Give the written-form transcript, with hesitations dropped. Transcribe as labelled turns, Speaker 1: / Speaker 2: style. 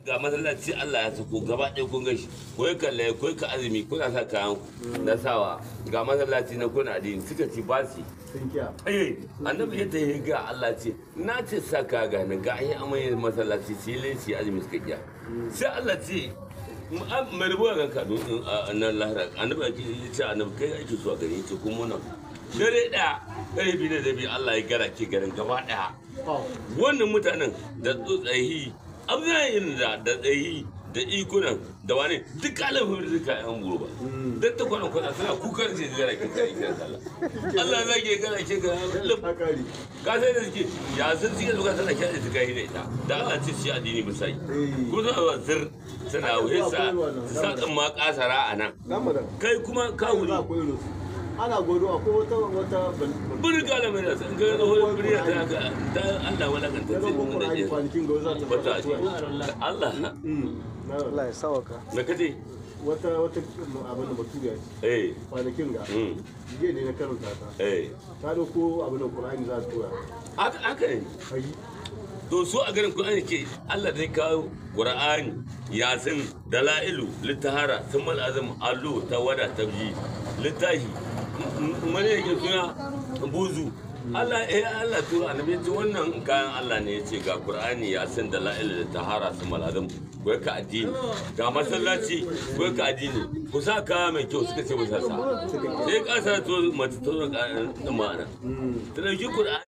Speaker 1: ga masallaci Allah ya sako gaba ɗaya kun gashi koyi kalle koyi ka azumi kuna sa kayan na sawa ga masallaci na kuna addini suka ci ba su annabi ya ta ga Allah ce na ce sa ka ga ni ga ai amai masallaci sai laifi azumi suka kiya sai Allah ce mai rubuwa ga kado nan lahara annabi ya ce annabi kai ake so a gari ce kuma nan dare ɗaya ɗare biyu da biyu Allah ya gara ke garin gaba ɗaya wannan mutanen da tsotsayi abin da tsayi da ikunan da wani duk kalafin rika yan gurba don ta kwana suna kukan ce gara ke kare kiran sallah Allah za ke gara ke gara ka sai da suke ya sun suke zuwa tana kyan da suka yi da ita da Allah ce shi addini ba sai kuma suna zuwa zir suna wuce sa ɗin ma kasara a nan kai kuma ka wuri
Speaker 2: ana godo akwai wata
Speaker 1: buri gala mai nasa in ga wani buri ta ga ta Allah wala kan ta ce mun da ke wata Allah
Speaker 2: Allah ya sawaka
Speaker 1: na kace
Speaker 2: wata abin da baturiya ce kwanakin ga jiya ne na karanta ta ta dauko abin da Qur'ani za su tura
Speaker 1: haka ne to so a garin Qur'ani ke Allah zai kawo Qur'ani yasin dalailu litahara sumal azam allu tawada tabji littahi mane yake suna buzu Allah Allah tura annabi ce wannan kayan Allah ne yace ga Qur'ani ya san da la'il da tahara su maladum ko ka addini ga masallaci ko ka addini ku sa ka mai kyau suka ce musa sa sai ka sa to mata to da ma'ana ta dauki Qur'ani